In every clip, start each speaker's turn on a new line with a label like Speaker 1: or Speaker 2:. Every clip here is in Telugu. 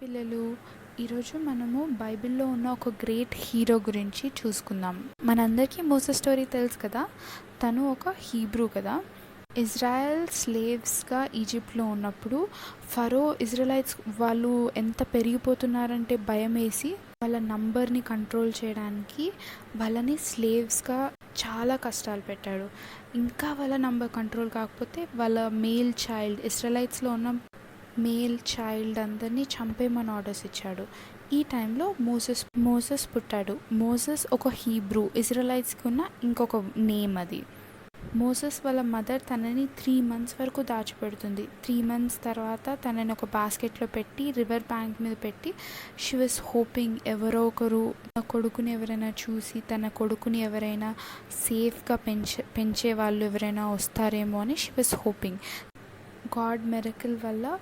Speaker 1: పిల్లలు, ఈరోజు మనము బైబిల్లో ఉన్న ఒక గ్రేట్ హీరో గురించి చూసుకుందాం. మనందరికీ మోసెస్ స్టోరీ తెలుసు కదా. తను ఒక హీబ్రూ కదా. ఇజ్రాయెల్ స్లేవ్స్గా ఈజిప్ట్లో ఉన్నప్పుడు ఫరో ఇజ్రాయలైట్స్ వాళ్ళు ఎంత పెరిగిపోతున్నారంటే భయం వేసి వాళ్ళ నంబర్ని కంట్రోల్ చేయడానికి వాళ్ళని స్లేవ్స్గా చాలా కష్టాలు పెట్టాడు. ఇంకా వాళ్ళ నంబర్ కంట్రోల్ కాకపోతే వాళ్ళ మేల్ చైల్డ్, ఇజ్రాయలైట్స్లో ఉన్న మేల్ చైల్డ్ అందరినీ చంపేమని ఆర్డర్స్ ఇచ్చాడు. ఈ టైంలో మోసెస్ పుట్టాడు. మోసెస్ ఒక హీబ్రూ, ఇజ్రాయలైట్స్కి ఉన్న ఇంకొక నేమ్ అది. మోసెస్ వాళ్ళ మదర్ తనని 3 months వరకు దాచిపెడుతుంది. 3 months తర్వాత తనని ఒక బాస్కెట్లో పెట్టి రివర్ బ్యాంక్ మీద పెట్టి షీ వాస్ హోపింగ్ ఎవరో ఒకరు తన కొడుకుని ఎవరైనా చూసి తన కొడుకుని ఎవరైనా సేఫ్గా పెంచే వాళ్ళు ఎవరైనా వస్తారేమో అని she was hoping. God miracle వల్ల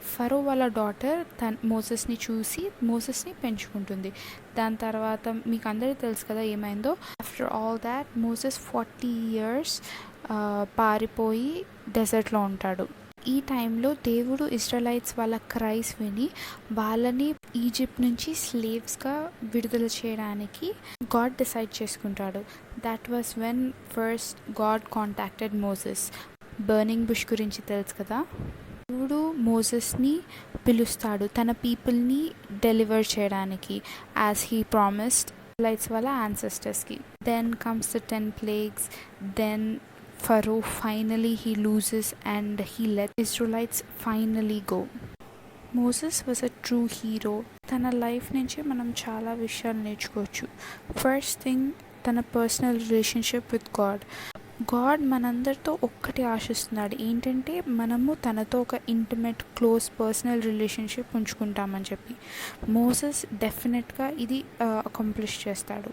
Speaker 1: ఫరో వాళ్ళ డాటర్ మోసెస్ని చూసి మోసెస్ని పెంచుకుంటుంది. దాని తర్వాత మీకు అందరికీ తెలుసు కదా ఏమైందో. After all that Moses 40 years పారిపోయి డెజర్ట్లో ఉంటాడు. ఈ టైంలో దేవుడు ఇజ్రాయలైట్స్ వాళ్ళ క్రైస్ విని వాళ్ళని ఈజిప్ట్ నుంచి స్లేవ్స్గా విడుదల చేయడానికి గాడ్ డిసైడ్ చేసుకుంటాడు. That was when first God contacted Moses. Burning bush గురించి తెలుసు కదా. దేవుడు మోసెస్ని పిలుస్తాడు తన పీపుల్ని డెలివర్ చేయడానికి యాజ్ హీ ప్రామిస్డ్ లైట్స్ వాళ్ళ యాన్సెస్టర్స్కి. Then comes the 10 plagues. Then Pharaoh finally he loses and he let Israelites finally go. Moses was a true hero. తన లైఫ్ నుంచి మనం చాలా విషయాలు నేర్చుకోవచ్చు. ఫస్ట్ థింగ్, తన పర్సనల్ రిలేషన్షిప్ విత్ గాడ్ మనందరితో ఒక్కటి ఆశిస్తున్నాడు, ఏంటంటే మనము తనతో ఒక ఇంటిమేట్ క్లోజ్ పర్సనల్ రిలేషన్షిప్ ఉంచుకుంటామని చెప్పి. మోసెస్ డెఫినెట్గా ఇది అకంప్లిష్ చేస్తాడు.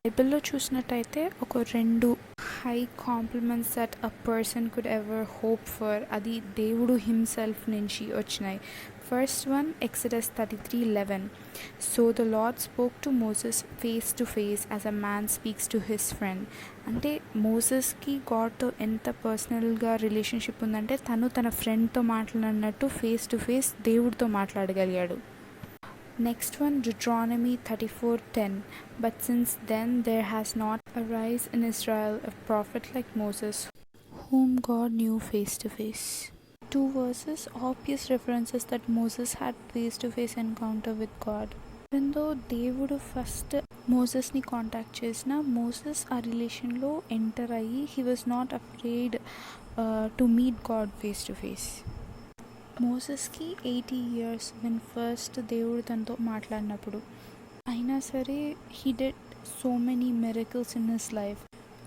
Speaker 1: బైబిల్లో చూసినట్టయితే ఒక 2 high compliments that a person could ever hope for, అది దేవుడు హిమ్సెల్ఫ్ నుంచి వచ్చినాయి. First one, Exodus 33:11. So the Lord spoke to Moses face to face as a man speaks to his friend. అంటే మోసెస్కి గాడ్తో ఎంత పర్సనల్గా రిలేషన్షిప్ ఉందంటే తను తన ఫ్రెండ్తో మాట్లాడినట్టు ఫేస్ టు ఫేస్ దేవుడితో మాట్లాడగలిగాడు. Next one, Deuteronomy 34:10. But since then there has not arisen in Israel a prophet like Moses, whom God knew face to face. 2 verses, obvious references that Moses had face-to-face encounter with God. Even though దేవుడు ఫస్ట్ మోసెస్ని కాంటాక్ట్ చేసిన మోసెస్ ఆ రిలేషన్లో ఎంటర్ అయ్యి he was not afraid to meet God face to face. మోసెస్కి 80 years వెన్ ఫస్ట్ దేవుడు తనతో మాట్లాడినప్పుడు. అయినా సరే he did so many miracles in his life.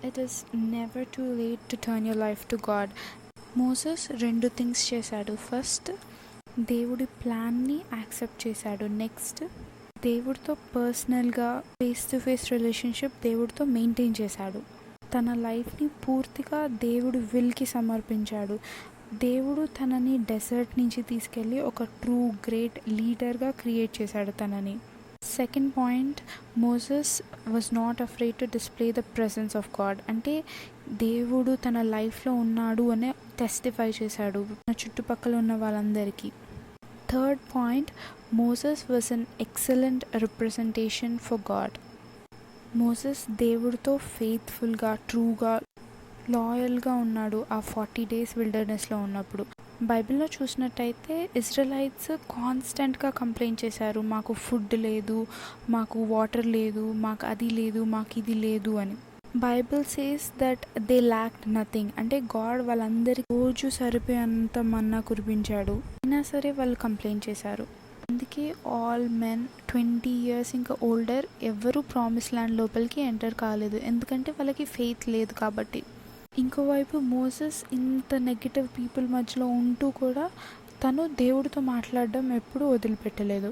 Speaker 1: It is never too late to turn your life to God. Moses 2 things చేశాడు. ఫస్ట్, దేవుడి ప్లాన్ని యాక్సెప్ట్ చేశాడు. నెక్స్ట్, దేవుడితో పర్సనల్గా ఫేస్ టు ఫేస్ రిలేషన్షిప్ దేవుడితో మెయింటైన్ చేశాడు. తన లైఫ్ని పూర్తిగా దేవుడి విల్కి సమర్పించాడు. దేవుడు తనని డెజర్ట్ నుంచి తీసుకెళ్ళి ఒక ట్రూ గ్రేట్ లీడర్గా క్రియేట్ చేశాడు తనని. Second point, Moses was not afraid to display the presence of God. అంటే దేవుడు తన లైఫ్లో ఉన్నాడు అనే టెస్టిఫై చేశాడు తన చుట్టుపక్కల ఉన్న వాళ్ళందరికీ. Third point, Moses was an excellent representation for God. Moses దేవుడితో ఫెయిత్ఫుల్గా ట్రూగా లాయల్గా ఉన్నాడు ఆ 40 days విల్డర్నెస్లో ఉన్నప్పుడు. బైబిల్లో చూసినట్టయితే ఇజ్రాయలైట్స్ కాన్స్టెంట్గా కంప్లైంట్ చేశారు, మాకు ఫుడ్ లేదు, మాకు వాటర్ లేదు, మాకు అది లేదు, మాకు ఇది లేదు అని. Bible says that they lacked nothing. అంటే గాడ్ వాళ్ళందరికీ రోజు సరిపోయేంత మన్నా కురిపించాడు. అయినా సరే వాళ్ళు కంప్లైంట్ చేశారు. అందుకే ఆల్ మెన్ 20 years ఇంకా ఓల్డర్ ఎవరు ప్రామిస్ ల్యాండ్ లోపలికి ఎంటర్ కాలేదు, ఎందుకంటే వాళ్ళకి ఫెయిత్ లేదు కాబట్టి. ఇంకోవైపు మోసెస్ ఇంత నెగిటివ్ పీపుల్ మధ్యలో ఉంటూ కూడా తను దేవుడితో మాట్లాడడం ఎప్పుడూ వదిలిపెట్టలేదు.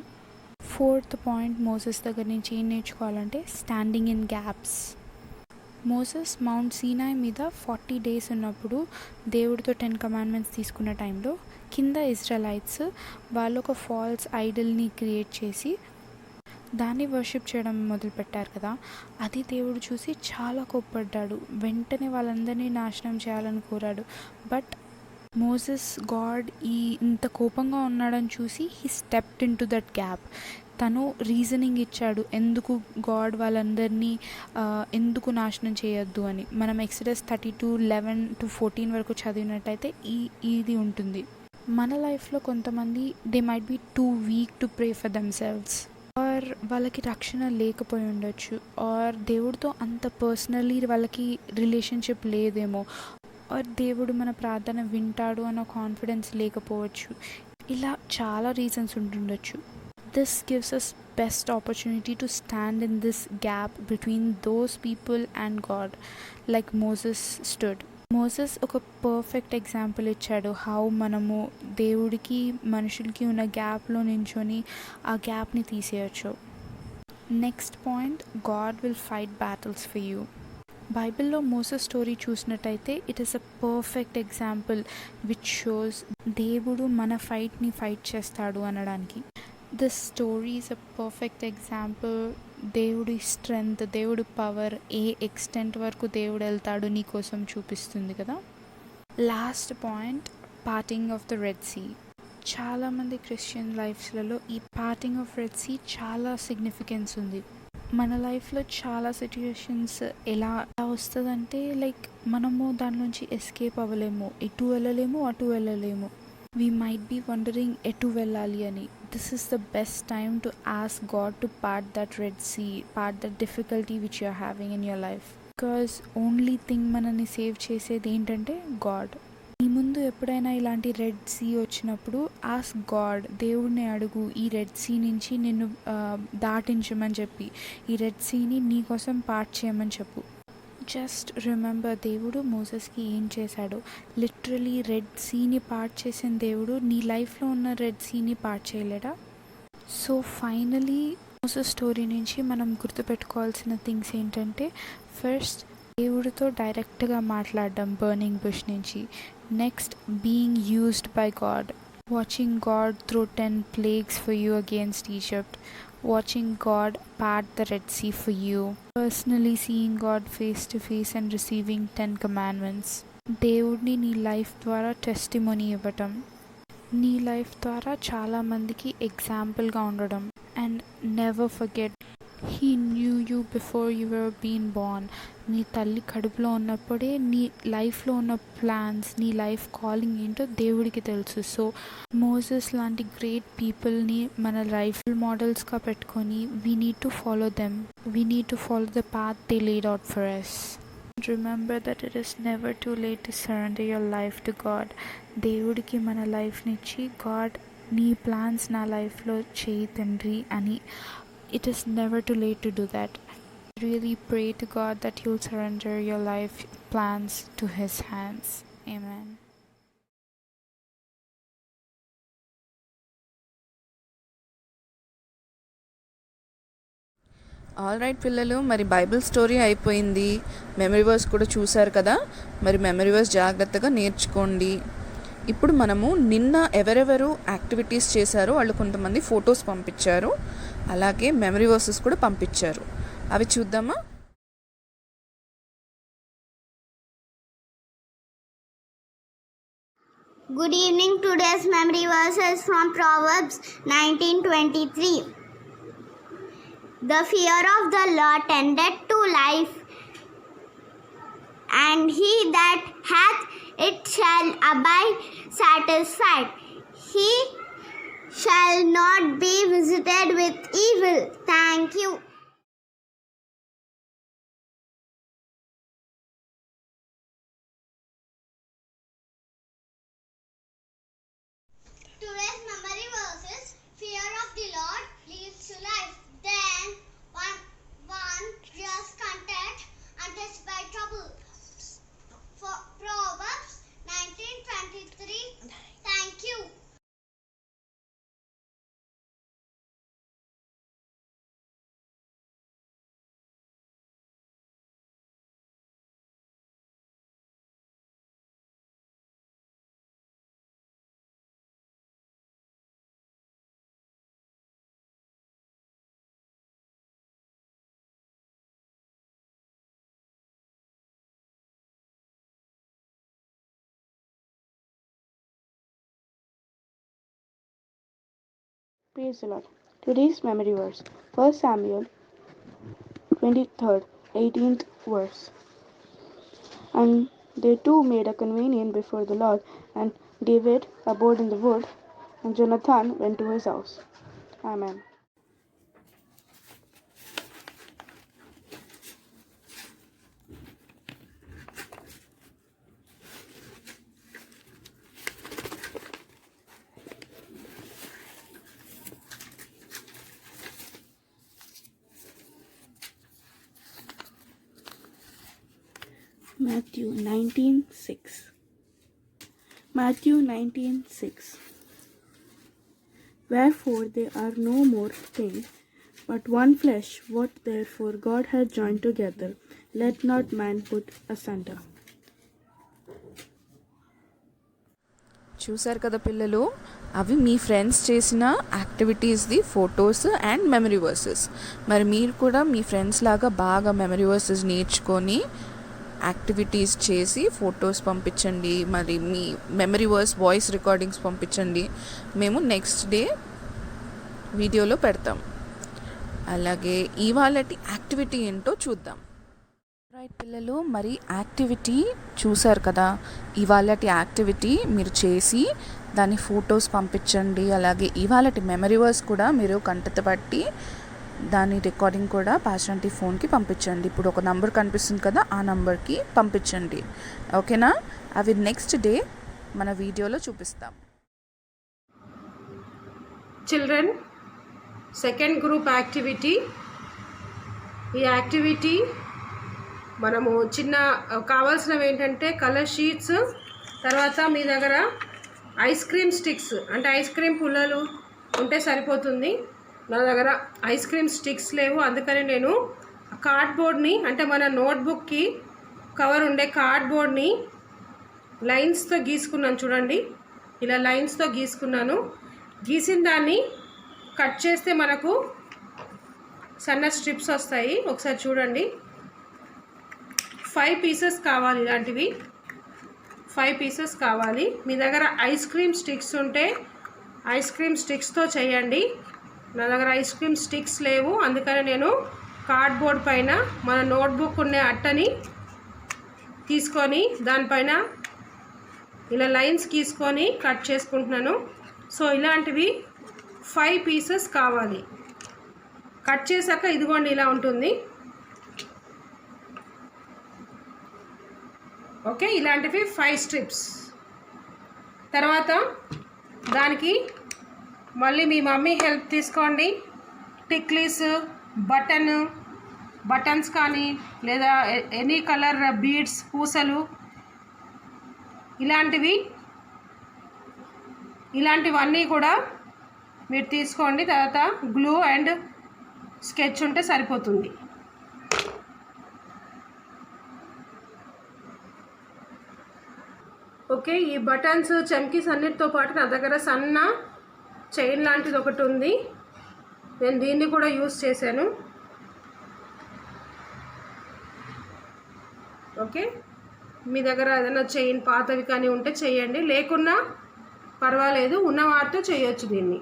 Speaker 1: ఫోర్త్ పాయింట్, మోసెస్ దగ్గర నుంచి ఏం నేర్చుకోవాలంటే standing in gaps. Moses mount Sinai మీద 40 days ఉన్నప్పుడు దేవుడితో 10 commandments తీసుకున్న టైంలో కింద ఇజ్రాయలైట్స్ వాళ్ళు ఒక ఫాల్స్ ఐడల్ని క్రియేట్ చేసి దాన్ని వర్షిప్ చేయడం మొదలుపెట్టారు కదా. అది దేవుడు చూసి చాలా కోప్పడ్డాడు. వెంటనే వాళ్ళందరినీ నాశనం చేయాలని కోరాడు. బట్ మోసెస్ గాడ్ ఇంత కోపంగా ఉన్నాడని చూసి he stepped in to that gap. తను రీజనింగ్ ఇచ్చాడు ఎందుకు గాడ్ వాళ్ళందరినీ ఎందుకు నాశనం చేయొద్దు అని. మనం ఎక్సడస్ 32:11-14 వరకు చదివినట్టయితే ఇది ఉంటుంది. మన లైఫ్లో కొంతమంది they might be too weak to pray for themselves, or వాళ్ళకి రక్షణ లేకపోయి ఉండొచ్చు, ఆర్ దేవుడితో అంత పర్సనలీ వాళ్ళకి రిలేషన్షిప్ లేదేమో, ఆర్ దేవుడు మన ప్రార్థన వింటాడు అన్న కాన్ఫిడెన్స్ లేకపోవచ్చు. ఇలా చాలా reasons ఉంటుండొచ్చు. This gives us best opportunity to stand in this gap between those people and God, like Moses stood. మోసెస్ ఒక పర్ఫెక్ట్ ఎగ్జాంపుల్ ఇచ్చాడు హౌ మనము దేవుడికి మనుషులకి ఉన్న గ్యాప్లో నించొని ఆ గ్యాప్ని తీసేయచ్చు. Next point, God will fight battles for you. బైబిల్లో మోసెస్ స్టోరీ చూసినట్టయితే it is a perfect example which shows దేవుడు మన ఫైట్ని ఫైట్ చేస్తాడు అనడానికి. This story is a perfect example. దేవుడి స్ట్రెంగ్త్, దేవుడి పవర్ ఏ ఎక్స్టెంట్ వరకు దేవుడు వెళ్తాడు నీ కోసం చూపిస్తుంది కదా. Last point, parting of the Red see. చాలామంది క్రిస్టియన్ లైఫ్స్లలో ఈ పార్టింగ్ ఆఫ్ రెడ్ సీ చాలా సిగ్నిఫికెన్స్ ఉంది. మన లైఫ్లో చాలా సిచ్యుయేషన్స్ ఎలా వస్తుందంటే లైక్ మనము దాని నుంచి ఎస్కేప్ అవ్వలేము, ఎటు వెళ్ళలేము అటు వెళ్ళలేము. We might be wondering ఎటు వెళ్ళాలి అని. This is the best time to ask God to part that Red Sea, part that difficulty which you are having in your life. Because only thing మనని సేవ్ చేసేది ఏంటంటే God. ఈ ముందు ఎప్పుడైనా ఇలాంటి రెడ్ సీ వచ్చినప్పుడు ఆస్క్ గాడ్, దేవుడిని అడుగు ఈ రెడ్ సీ నుంచి నిన్ను దాటించమని చెప్పి, ఈ రెడ్ సీని నీ కోసం పార్ట్ చేయమని చెప్పు. జస్ట్ రిమెంబర్ దేవుడు మోసెస్కి ఏం చేశాడు. లిటరలీ రెడ్ సీని పార్ట్ చేసిన దేవుడు నీ లైఫ్లో ఉన్న రెడ్ సీని పార్ట్ చేయలేడా? సో ఫైనలీ మోసెస్ స్టోరీ నుంచి మనం గుర్తుపెట్టుకోవాల్సిన థింగ్స్ ఏంటంటే, ఫస్ట్ దేవుడితో డైరెక్ట్గా మాట్లాడడం బర్నింగ్ బుష్ నుంచి. Next being used by God, watching God through 10 plagues for you against Egypt, watching God part the Red Sea for you, personally seeing God face to face and receiving 10 commandments. దేవుడిని నీ లైఫ్ ద్వారా టెస్టిమోనీ ఇవ్వటం, నీ లైఫ్ ద్వారా చాలామందికి ఎగ్జాంపుల్గా ఉండడం. And never forget, he knew you before you were been born. నీ తల్లి కడుపులో ఉన్నప్పుడే నీ లైఫ్లో ఉన్న ప్లాన్స్, నీ లైఫ్ కాలింగ్ ఏంటో దేవుడికి తెలుసు. సో మోసెస్ లాంటి గ్రేట్ పీపుల్ని మన లైఫ్ మోడల్స్గా పెట్టుకొని we need to follow them, we need to follow the path they laid out for us. Remember that it is never too late to surrender your life to God. దేవుడికి మన లైఫ్నిచ్చి, గాడ్ నీ ప్లాన్స్ నా లైఫ్లో చేయి తండ్రి అని. It is never too late to do that. Really pray to God that you'll surrender your life plans to His hands. Amen.
Speaker 2: All right పిల్లలు, మరి బైబిల్ స్టోరీ అయిపోయింది, మెమరీ వర్స్ కూడా చూశారు కదా. మరి మెమరీ వర్స్ జాగ్రత్తగా నేర్చుకోండి. ఇప్పుడు మనము నిన్న ఎవరెవరు యాక్టివిటీస్ చేశారో వాళ్ళు కొంతమంది ఫొటోస్ పంపించారు, అలాగే మెమరీ వర్సెస్ కూడా పంపించారు. అవి చూద్దామా?
Speaker 3: Good evening. Today's memory verse is from Proverbs 19:23. The fear of the Lord tendeth to life, and he that hath it shall abide satisfied. He shall not be visited with evil. Thank you. Today's memory verses: fear of the Lord leads to life. Then one just content untouched by trouble. For Proverbs 19:23. Thank you.
Speaker 4: Praise the Lord. Today's memory verse, 1 Samuel 23rd, 18th verse. And they two made a convenient before the Lord, and David abode in the wood, and Jonathan went to his house. Amen. Matthew 19:6. Matthew 19:6. Wherefore they are no more thing, but one flesh. What therefore God hath joined together, let not man put asunder.
Speaker 2: చూసారు కదా పిల్లలు, అవి మీ ఫ్రెండ్స్ చేసిన యాక్టివిటీస్ది ఫొటోస్ అండ్ మెమరీ వర్సెస్. మరి మీరు కూడా మీ ఫ్రెండ్స్ లాగా బాగా మెమరీ వర్సెస్ నేర్చుకొని యాక్టివిటీస్ చేసి ఫొటోస్ పంపించండి. మరి మీ మెమరీ వర్స్ వాయిస్ రికార్డింగ్స్ పంపించండి. మేము నెక్స్ట్ డే వీడియోలో పెడతాం. అలాగే ఇవాళటి యాక్టివిటీ ఏంటో చూద్దాం. రైట్ పిల్లలు, మరి యాక్టివిటీ చూసారు కదా. ఇవాళటి యాక్టివిటీ మీరు చేసి దాని ఫొటోస్ పంపించండి. అలాగే ఇవాళటి మెమరీ వర్స్ కూడా మీరు కంటత పట్టి దాని రికార్డింగ్ కూడా పాస్టర్ ఆంటీ ఫోన్కి పంపించండి. ఇప్పుడు ఒక నంబర్ కనిపిస్తుంది కదా, ఆ నంబర్కి పంపించండి. ఓకేనా? అవి నెక్స్ట్ డే మన వీడియోలో చూపిస్తాం.
Speaker 5: Children, second group activity. ఈ యాక్టివిటీ మనము చిన్న కావాల్సినవి ఏంటంటే కలర్ షీట్స్, తర్వాత మీ దగ్గర ఐస్ క్రీమ్ స్టిక్స్ అంటే ఐస్ క్రీమ్ పుల్లలు ఉంటే సరిపోతుంది. నా దగ్గర ఐస్ క్రీమ్ స్టిక్స్ లేవు, అందుకని నేను కార్డ్బోర్డ్ని అంటే మన నోట్బుక్కి కవర్ ఉండే కార్డ్బోర్డ్ని లైన్స్తో గీసుకున్నాను. చూడండి, ఇలా లైన్స్తో గీసుకున్నాను. గీసిన దాన్ని కట్ చేస్తే మనకు సన్న స్ట్రిప్స్ వస్తాయి. ఒకసారి చూడండి. 5 పీసెస్ కావాలి, ఇలాంటివి 5 పీసెస్ కావాలి. మీ దగ్గర ఐస్ క్రీమ్ స్టిక్స్ ఉంటే ఐస్ క్రీమ్ స్టిక్స్తో చేయండి. నా దగ్గర ఐస్ క్రీమ్ స్టిక్స్ లేవు, అందుకని నేను కార్డ్బోర్డ్ పైన మన నోట్బుక్ ఉండే అట్టని తీసుకొని దానిపైన ఇలా లైన్స్ గీసుకొని కట్ చేసుకుంటున్నాను. సో ఇలాంటివి 5 పీసెస్ కావాలి. కట్ చేశాక ఇదిగోండి ఇలా ఉంటుంది. ఓకే, ఇలాంటివి 5 స్ట్రిప్స్. తర్వాత దానికి మళ్ళీ మీ మమ్మీ హెల్ప్ తీసుకోండి. టిక్లీస్, బటన్స్ కానీ లేదా ఎనీ కలర్ బీడ్స్, పూసలు ఇలాంటివన్నీ కూడా మీరు తీసుకోండి. తర్వాత గ్లూ అండ్ స్కెచ్ ఉంటే సరిపోతుంది. ఓకే, ఈ బటన్స్, చమ్కీస్ అన్నిటితో పాటు నా దగ్గర సన్న చైన్ లాంటిది ఒకటి ఉంది. నేను దీన్ని కూడా యూస్ చేశాను. ఓకే, మీ దగ్గర ఏదైనా చైన్ పాతవి కానీ ఉంటే చేయండి, లేకున్నా పర్వాలేదు, ఉన్న వాటితో చేయొచ్చు దీన్ని.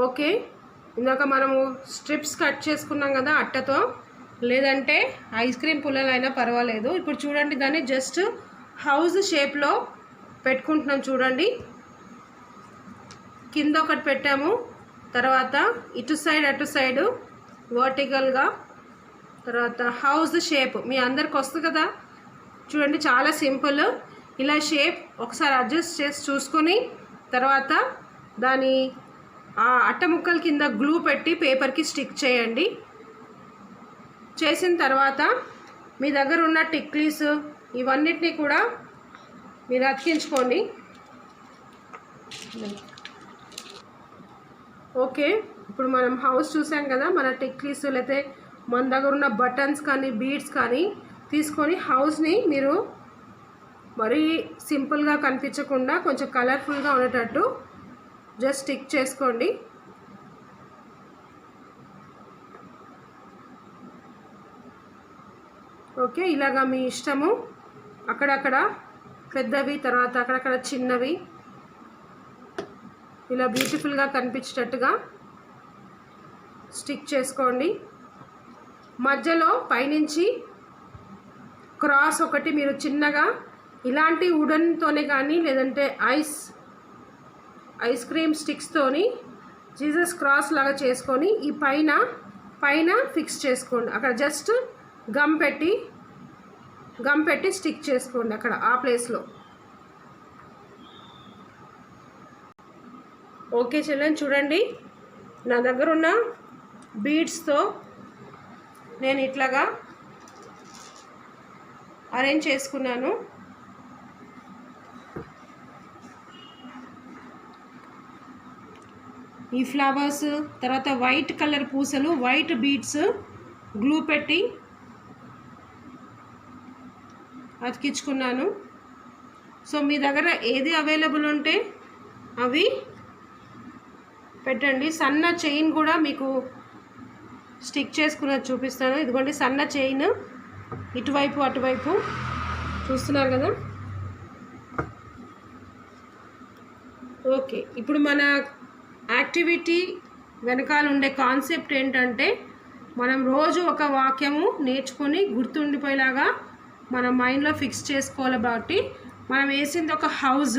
Speaker 5: ఓకే, ఇందాక మనము స్ట్రిప్స్ కట్ చేసుకున్నాం కదా అట్టతో, లేదంటే ఐస్ క్రీమ్ పుల్లలైనా పర్వాలేదు. ఇప్పుడు చూడండి, దాన్ని జస్ట్ హౌస్ షేప్లో పెట్టుకుంటున్నాం. చూడండి, కింద ఒకటి పెట్టాము, తర్వాత ఇటు సైడ్ అటు సైడు వర్టికల్గా, తర్వాత హౌస్ షేప్ మీ అందరికి వస్తుంది కదా. చూడండి, చాలా సింపుల్. ఇలా షేప్ ఒకసారి అడ్జస్ట్ చేసి చూసుకొని తర్వాత దాని ఆ అట్ట ముక్కల కింద గ్లూ పెట్టి పేపర్కి స్టిక్ చేయండి. చేసిన తర్వాత మీ దగ్గర ఉన్న టిక్లీస్ ఇవన్నిటినీ కూడా మీరు అతికించుకోండి. ఓకే, ఇప్పుడు మనం హౌస్ చూసాం కదా. మన టిక్లీస్ లేకపోతే మన దగ్గర ఉన్న బటన్స్ కానీ బీడ్స్ కానీ తీసుకొని హౌస్ని మీరు మరీ సింపుల్గా కనిపించకుండా కొంచెం కలర్ఫుల్గా ఉండేటట్టు జస్ట్ స్టిక్ చేసుకోండి. ఓకే, ఇలాగా మీ ఇష్టము. అక్కడక్కడ పెద్దవి, తర్వాత అక్కడక్కడ చిన్నవి ఇలా బ్యూటిఫుల్గా కనిపించేటట్టుగా స్టిక్ చేసుకోండి. మధ్యలో పైనుంచి క్రాస్ ఒకటి మీరు చిన్నగా ఇలాంటి వుడన్తోనే కానీ లేదంటే ఐస్ క్రీమ్ స్టిక్స్తోని జీసస్ క్రాస్ లాగా చేసుకొని ఈ పైన ఫిక్స్ చేసుకోండి. అక్కడ జస్ట్ గమ్ పెట్టి స్టిక్ చేసుకోండి అక్కడ ఆ ప్లేస్లో. ఓకే చిల్డ్రన్, చూడండి నా దగ్గర ఉన్న బీడ్స్తో నేను ఇట్లాగా అరేంజ్ చేసుకున్నాను. ఈ ఫ్లవర్స్, తర్వాత వైట్ కలర్ పూసలు, వైట్ బీడ్స్ గ్లూ పెట్టి అతికించుకున్నాను. సో మీ దగ్గర ఏది అవైలబుల్ ఉంటే అవి పెట్టండి. సన్న చైన్ కూడా మీకు స్టిక్ చేసుకున్నది చూపిస్తాను. ఇదిగోండి సన్న చైన్, ఇటువైపు అటువైపు చూస్తున్నారు కదా. ఓకే, ఇప్పుడు మన యాక్టివిటీ వెనకాల ఉండే కాన్సెప్ట్ ఏంటంటే మనం రోజు ఒక వాక్యము నేర్చుకొని గుర్తుండిపోయేలాగా మన మైండ్లో ఫిక్స్ చేసుకోవాలి. కాబట్టి మనం వేసింది ఒక హౌస్,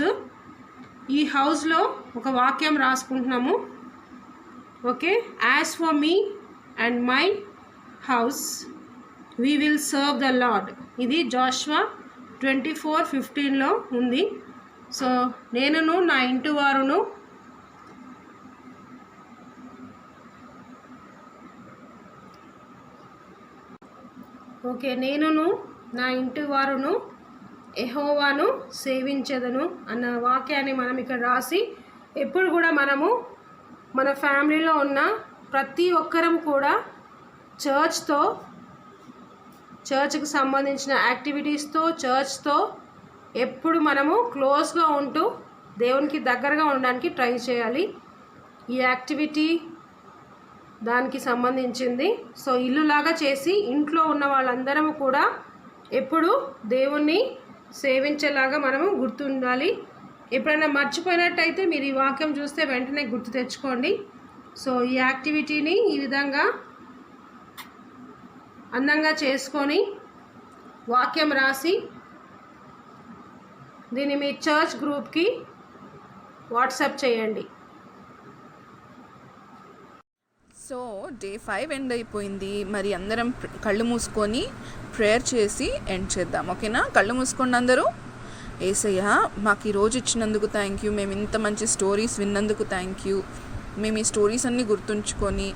Speaker 5: ఈ హౌస్లో ఒక వాక్యం రాసుకుంటున్నాము. Okay, as for me and my house we will serve the Lord. ఇది జోషువా 24:15లో ఉంది. సో నేనును నా ఇంటి వారును నేనును నా ఇంటి వారును యెహోవాను సేవించెదను అన్న వాక్యాన్ని మనం ఇక్కడ రాసి, ఎప్పుడు కూడా మనము మన ఫ్యామిలీలో ఉన్న ప్రతి ఒక్కరం కూడా చర్చ్కి సంబంధించిన యాక్టివిటీస్తో, చర్చ్తో ఎప్పుడు మనము క్లోజ్గా ఉంటూ దేవునికి దగ్గరగా ఉండడానికి ట్రై చేయాలి. ఈ యాక్టివిటీ దానికి సంబంధించింది. సో ఇల్లులాగా చేసి ఇంట్లో ఉన్న వాళ్ళందరము కూడా ఎప్పుడు దేవుణ్ణి సేవించేలాగా మనము గుర్తుండాలి. ఎప్పుడైనా మర్చిపోయినట్టయితే మీరు ఈ వాక్యం చూస్తే వెంటనే గుర్తు తెచ్చుకోండి. సో ఈ యాక్టివిటీని ఈ విధంగా అందంగా చేసుకొని వాక్యం రాసి దీన్ని మీ చర్చ్ గ్రూప్కి వాట్సాప్ చేయండి.
Speaker 2: సో డే 5 ఎండ్ అయిపోయింది. మరి అందరం కళ్ళు మూసుకొని ప్రేయర్ చేసి ఎండ్ చేద్దాం. ఓకేనా? కళ్ళు మూసుకోండి అందరూ. యేసయ్యా, మాకు ఈరోజు ఇచ్చినందుకు థ్యాంక్ యూ. మేము ఇంత మంచి స్టోరీస్ విన్నందుకు థ్యాంక్ యూ. మేము ఈ స్టోరీస్ అన్నీ గుర్తుంచుకొని,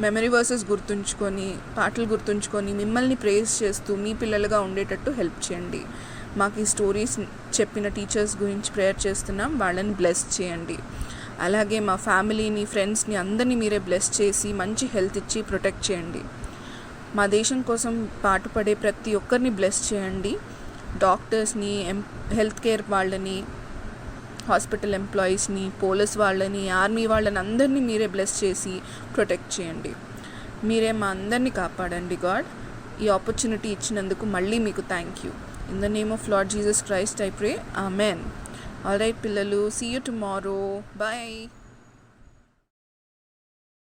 Speaker 2: మెమరీ వర్సెస్ గుర్తుంచుకొని, పాటలు గుర్తుంచుకొని మిమ్మల్ని ప్రేజ్ చేస్తూ మీ పిల్లలుగా ఉండేటట్టు హెల్ప్ చేయండి. మాకు ఈ స్టోరీస్ చెప్పిన టీచర్స్ గురించి ప్రేయర్ చేస్తున్నాం, వాళ్ళని బ్లెస్ చేయండి. అలాగే మా ఫ్యామిలీని, ఫ్రెండ్స్ని అందరినీ మీరే బ్లెస్ చేసి మంచి హెల్త్ ఇచ్చి ప్రొటెక్ట్ చేయండి. మా దేశం కోసం పాటుపడే ప్రతి ఒక్కరిని బ్లెస్ చేయండి. డాక్టర్స్ని, హెల్త్ కేర్ వాళ్ళని, హాస్పిటల్ ఎంప్లాయీస్ని, పోలీస్ వాళ్ళని, ఆర్మీ వాళ్ళని అందరినీ మీరే బ్లెస్ చేసి ప్రొటెక్ట్ చేయండి. మీరే మా అందరినీ కాపాడండి గాడ్. ఈ ఆపర్చునిటీ ఇచ్చినందుకు మళ్ళీ మీకు thank you. In the name of lord Jesus Christ I pray, amen. All right పిల్లలు, సీ యూ టుమారో. బాయ్.